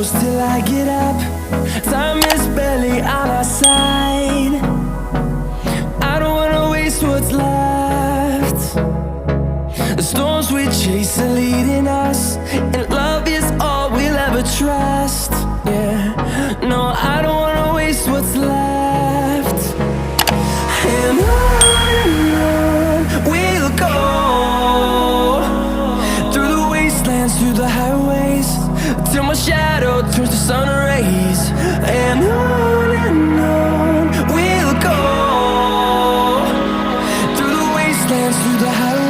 close till I get up. Time is barely on our side. I don't wanna waste what's left. The storms we chase are leading us, and love is all we'll ever trust. Yeah, no, I don't wanna waste what's left. And on we'll go, through the wastelands, through the highways, till my shadow turns to sun rays. And on we'll go, through the wastelands, through the highways.